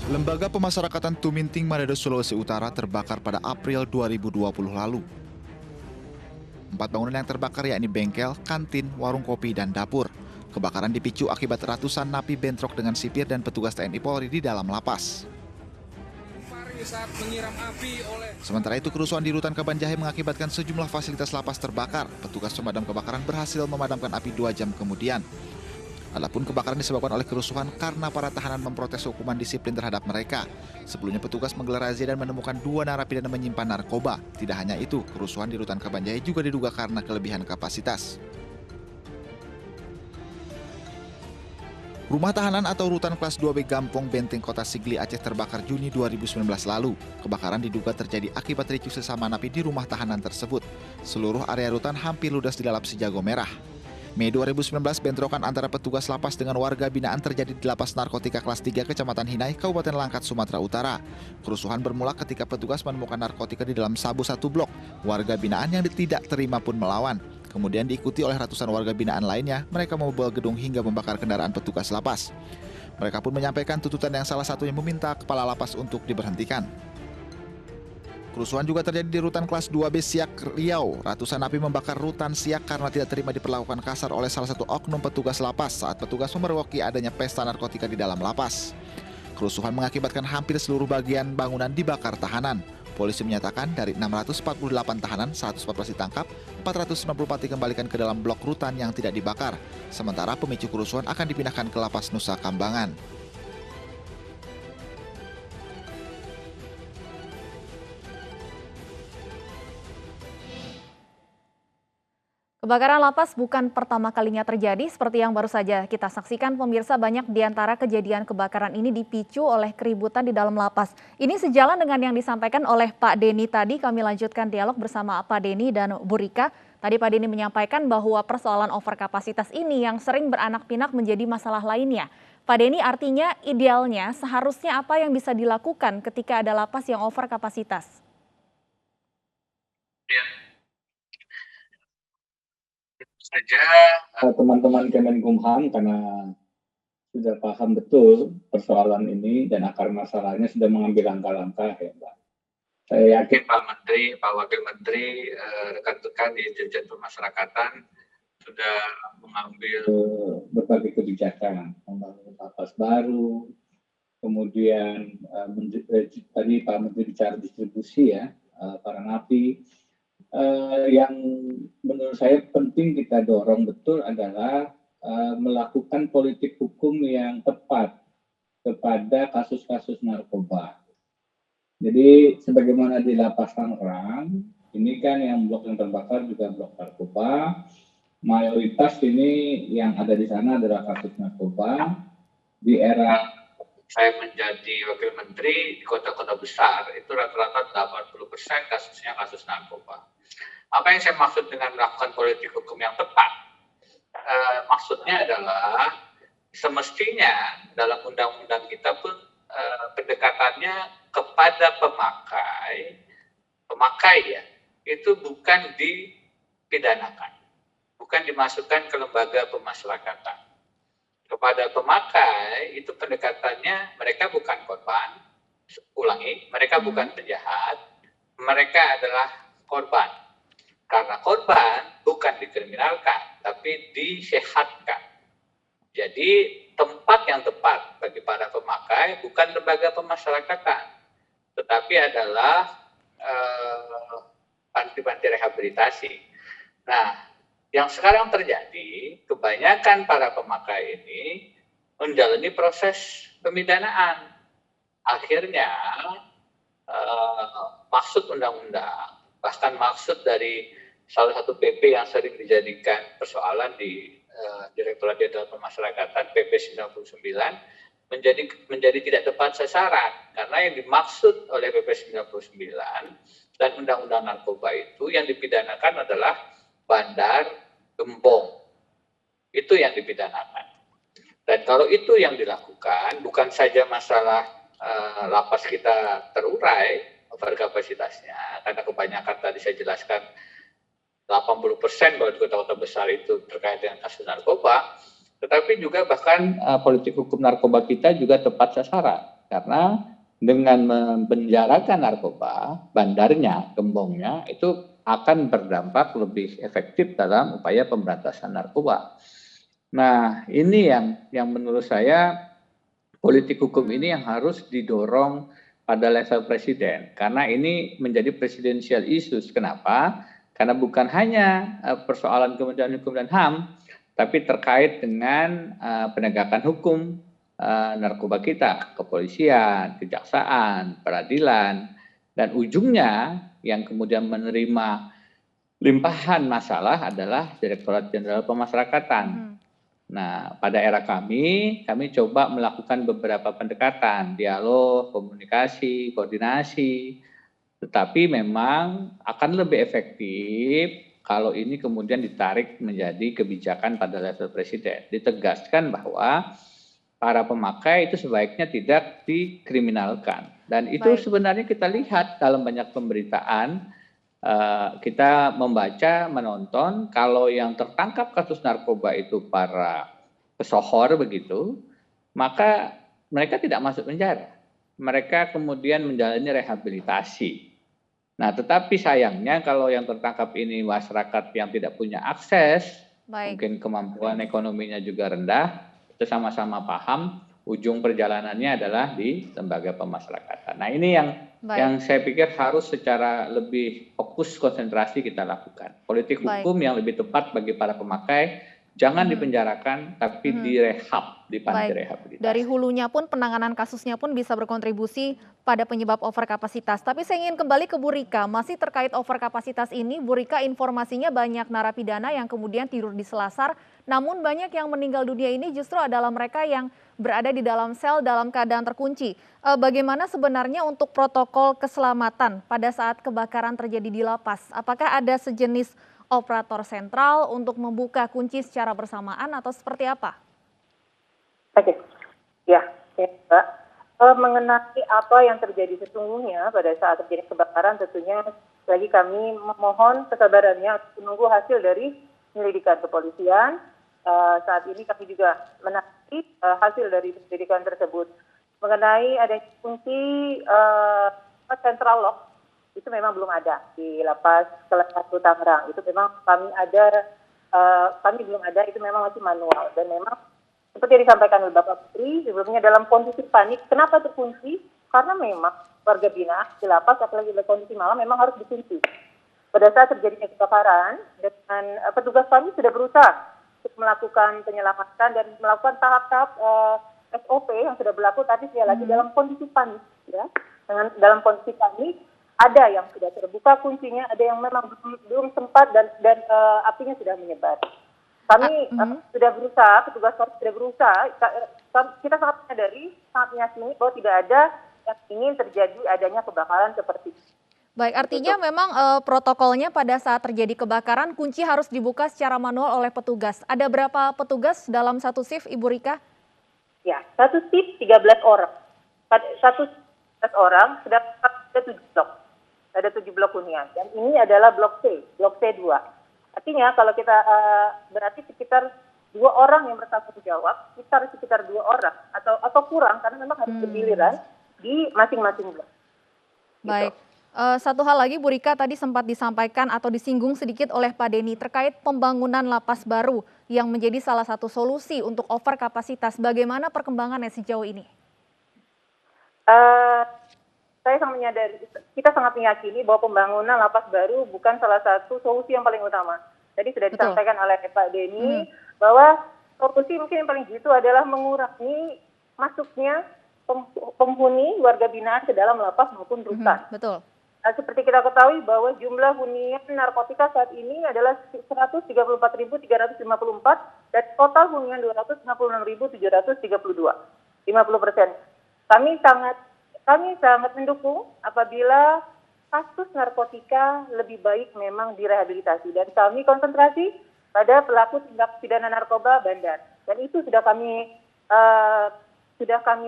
Lembaga Pemasyarakatan Tuminting, Manado, Sulawesi Utara terbakar pada April 2020 lalu. 4 bangunan yang terbakar yakni bengkel, kantin, warung kopi, dan dapur. Kebakaran dipicu akibat ratusan napi bentrok dengan sipir dan petugas TNI Polri di dalam lapas. Sementara itu, kerusuhan di Rutan Kabanjahe mengakibatkan sejumlah fasilitas lapas terbakar. Petugas pemadam kebakaran berhasil memadamkan api 2 jam kemudian. Adapun kebakaran disebabkan oleh kerusuhan karena para tahanan memprotes hukuman disiplin terhadap mereka. Sebelumnya petugas menggelar razia dan menemukan 2 narapidana menyimpan narkoba. Tidak hanya itu, kerusuhan di Rutan Kabanjahe juga diduga karena kelebihan kapasitas. Rumah tahanan atau rutan kelas 2B Gampong Benteng Kota Sigli, Aceh terbakar Juni 2019 lalu. Kebakaran diduga terjadi akibat ricuh sesama napi di rumah tahanan tersebut. Seluruh area rutan hampir ludas dilalap si jago merah. Mei 2019, bentrokan antara petugas lapas dengan warga binaan terjadi di Lapas Narkotika Kelas 3 Kecamatan Hinai, Kabupaten Langkat, Sumatera Utara. Kerusuhan bermula ketika petugas menemukan narkotika di dalam sabu satu blok. Warga binaan yang tidak terima pun melawan. Kemudian diikuti oleh ratusan warga binaan lainnya, mereka membobol gedung hingga membakar kendaraan petugas lapas. Mereka pun menyampaikan tuntutan yang salah satunya meminta kepala lapas untuk diberhentikan. Kerusuhan juga terjadi di Rutan Kelas 2B Siak, Riau. Ratusan napi membakar Rutan Siak karena tidak terima diperlakukan kasar oleh salah satu oknum petugas lapas saat petugas memergoki adanya pesta narkotika di dalam lapas. Kerusuhan mengakibatkan hampir seluruh bagian bangunan dibakar tahanan. Polisi menyatakan dari 648 tahanan, 114 ditangkap, 494 dikembalikan ke dalam blok rutan yang tidak dibakar. Sementara pemicu kerusuhan akan dipindahkan ke Lapas Nusa Kambangan. Kebakaran lapas bukan pertama kalinya terjadi, seperti yang baru saja kita saksikan pemirsa. Banyak di antara kejadian kebakaran ini dipicu oleh keributan di dalam lapas. Ini sejalan dengan yang disampaikan oleh Pak Denny tadi. Kami lanjutkan dialog bersama Pak Denny dan Bu Rika. Tadi Pak Denny menyampaikan bahwa persoalan overkapasitas ini yang sering beranak pinak menjadi masalah lainnya. Pak Denny, artinya idealnya seharusnya apa yang bisa dilakukan ketika ada lapas yang overkapasitas? Saja teman-teman Kemenkumham karena sudah paham betul persoalan ini dan akar masalahnya sudah mengambil langkah-langkah ya Mbak. Saya yakin Pak Menteri, Pak Wakil Menteri, rekan-rekan di Dirjen Pemasyarakatan sudah mengambil berbagai kebijakan, membangun lapas baru, kemudian tadi Pak Menteri bicara distribusi ya, para napi. Yang menurut saya penting kita dorong betul adalah melakukan politik hukum yang tepat kepada kasus-kasus narkoba. Jadi sebagaimana di Lapas Tangerang, ini kan yang blok yang terbakar juga blok narkoba. Mayoritas ini yang ada di sana adalah kasus narkoba. Di era saya menjadi wakil menteri di kota-kota besar, itu rata-rata 80% kasusnya kasus narkoba. Apa yang saya maksud dengan melakukan politik hukum yang tepat? Maksudnya adalah semestinya dalam undang-undang kita pun pendekatannya kepada pemakai ya, itu bukan dipidanakan, bukan dimasukkan ke lembaga pemasyarakatan. Kepada pemakai itu pendekatannya mereka bukan korban, mereka bukan penjahat, mereka adalah korban. Karena korban bukan dikriminalkan, tapi disehatkan. Jadi tempat yang tepat bagi para pemakai bukan lembaga pemasyarakatan, tetapi adalah panti-panti rehabilitasi. Nah, yang sekarang terjadi, kebanyakan para pemakai ini menjalani proses pemidanaan. Akhirnya maksud undang-undang, bahkan maksud dari salah satu PP yang sering dijadikan persoalan di Direktorat Jenderal Pemasyarakatan PP 99 menjadi tidak tepat sasaran, karena yang dimaksud oleh PP 99 dan Undang-Undang Narkoba itu yang dipidanakan adalah bandar gembong. Itu yang dipidanakan. Dan kalau itu yang dilakukan, bukan saja masalah lapas kita terurai overkapasitasnya, karena kebanyakan tadi saya jelaskan 80% kalau di kota-kota besar itu terkait dengan kasus narkoba, tetapi juga bahkan politik hukum narkoba kita juga tepat sasaran. karena dengan mempenjarakan narkoba, bandarnya, gembongnya itu akan berdampak lebih efektif dalam upaya pemberantasan narkoba. Nah, ini yang menurut saya politik hukum ini yang harus didorong pada level presiden, karena ini menjadi presidensial issues. Kenapa? Karena bukan hanya persoalan Kementerian Hukum dan HAM, tapi terkait dengan penegakan hukum narkoba kita, kepolisian, kejaksaan, peradilan, dan ujungnya yang kemudian menerima limpahan masalah adalah Direktorat Jenderal Pemasyarakatan. Nah, pada era kami coba melakukan beberapa pendekatan, dialog, komunikasi, koordinasi, tetapi memang akan lebih efektif kalau ini kemudian ditarik menjadi kebijakan pada level presiden. Ditegaskan bahwa para pemakai itu sebaiknya tidak dikriminalkan. Dan itu sebenarnya kita lihat dalam banyak pemberitaan, kita membaca, menonton, kalau yang tertangkap kasus narkoba itu para pesohor begitu, maka mereka tidak masuk penjara. Mereka kemudian menjalani rehabilitasi. Nah, tetapi sayangnya kalau yang tertangkap ini masyarakat yang tidak punya akses, mungkin kemampuan ekonominya juga rendah, itu sama-sama paham, ujung perjalanannya adalah di lembaga pemasyarakatan. Nah, ini yang saya pikir harus secara lebih fokus konsentrasi kita lakukan. Politik hukum yang lebih tepat bagi para pemakai, jangan dipenjarakan, tapi direhab, di panti rehabilitasi. Dari hulunya pun penanganan kasusnya pun bisa berkontribusi pada penyebab overkapasitas. Tapi saya ingin kembali ke Bu Rika, masih terkait overkapasitas ini, Bu Rika, informasinya banyak narapidana yang kemudian tidur di selasar, namun banyak yang meninggal dunia ini justru adalah mereka yang berada di dalam sel dalam keadaan terkunci. Bagaimana sebenarnya untuk protokol keselamatan pada saat kebakaran terjadi di lapas? Apakah ada sejenis operator sentral untuk membuka kunci secara bersamaan atau seperti apa? Oke, ya Mbak. Mengenai apa yang terjadi sesungguhnya pada saat terjadi kebakaran, tentunya lagi kami memohon kesabarannya untuk menunggu hasil dari penyelidikan kepolisian. Saat ini kami juga menanti hasil dari penyelidikan tersebut. Mengenai adanya kunci central lock, itu memang belum ada di lapas kelas 1 Tangerang. Itu memang kami belum ada, itu memang masih manual. Dan memang seperti yang disampaikan oleh Bapak Putri, sebelumnya dalam kondisi panik. Kenapa terkunci? Karena memang warga binaan di lapas, apalagi dalam kondisi malam, memang harus dikunci. Pada saat terjadinya kebakaran, dengan petugas kami sudah berusaha untuk melakukan penyelamatan dan melakukan tahap-tahap SOP yang sudah berlaku, tapi sekali lagi dalam kondisi panik. Ya. Dalam kondisi panik, ada yang sudah terbuka kuncinya, ada yang memang belum sempat dan apinya sudah menyebar. Kami sudah berusaha, petugas kami sudah berusaha, kita sangat menyadari, sangat meyakini bahwa tidak ada yang ingin terjadi adanya kebakaran seperti itu. Baik, artinya memang protokolnya pada saat terjadi kebakaran, kunci harus dibuka secara manual oleh petugas. Ada berapa petugas dalam satu shift, Ibu Rika? Ya, satu shift 13 orang. Satu 13 orang, sudah ada 7 blok. Ada 7 blok hunian. Dan ini adalah blok C2. Artinya kalau kita berarti sekitar 2 orang yang bertanggung jawab, sekitar 2 orang atau kurang karena memang harus bergiliran di masing-masing blok. Baik. Satu hal lagi Bu Rika, tadi sempat disampaikan atau disinggung sedikit oleh Pak Denny terkait pembangunan lapas baru yang menjadi salah satu solusi untuk overkapasitas. Bagaimana perkembangannya sejauh ini? Saya sangat menyadari, kita sangat meyakini bahwa pembangunan lapas baru bukan salah satu solusi yang paling utama. Tadi sudah disampaikan oleh Pak Denny bahwa solusi mungkin yang paling jitu adalah mengurangi masuknya penghuni warga binaan ke dalam lapas maupun rutan. Betul. Seperti kita ketahui bahwa jumlah hunian narkotika saat ini adalah 134.354 dan total hunian 266.732, 50%. Kami sangat mendukung apabila kasus narkotika lebih baik memang direhabilitasi dan kami konsentrasi pada pelaku tindak pidana narkoba bandar. Dan itu sudah kami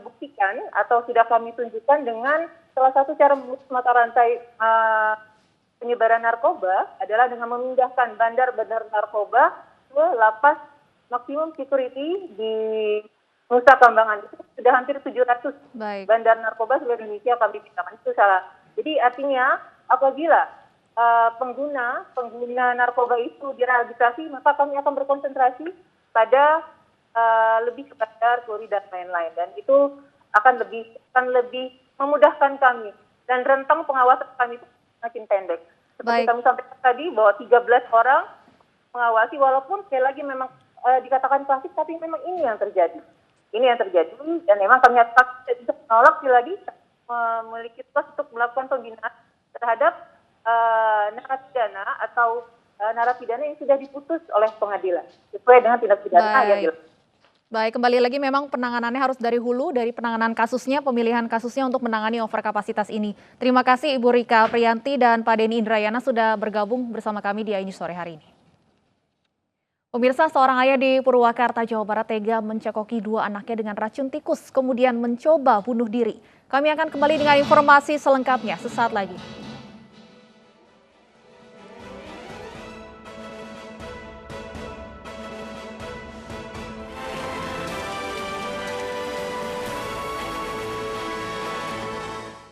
buktikan atau sudah kami tunjukkan dengan salah satu cara memutus mata rantai penyebaran narkoba adalah dengan memindahkan bandar-bandar narkoba ke lapas maksimum security di Nusa Kambangan itu sudah hampir 700 Baik. bandar narkoba seluruh Indonesia kami pindahkan. Itu salah. Jadi artinya apabila pengguna narkoba itu direhabilitasi, maka kami akan berkonsentrasi pada lebih kepada teori dan lain-lain, dan itu akan lebih memudahkan kami, dan rentang pengawasan kami itu makin pendek. Seperti Baik. kami sampaikan tadi bahwa 13 orang mengawasi, walaupun sekali lagi memang dikatakan klasik, tapi memang ini yang terjadi. Ini yang terjadi, dan memang kami tidak bisa menolak lagi memiliki tugas untuk melakukan pembinaan terhadap narapidana atau narapidana yang sudah diputus oleh pengadilan sesuai dengan tindak pidana yang dilakukan. Baik, kembali lagi memang penanganannya harus dari hulu, dari penanganan kasusnya, pemilihan kasusnya untuk menangani overkapasitas ini. Terima kasih Ibu Rika Priyanti dan Pak Denny Indrayana sudah bergabung bersama kami di AI News sore hari ini. Pemirsa, seorang ayah di Purwakarta, Jawa Barat tega mencekoki 2 anaknya dengan racun tikus, kemudian mencoba bunuh diri. Kami akan kembali dengan informasi selengkapnya sesaat lagi.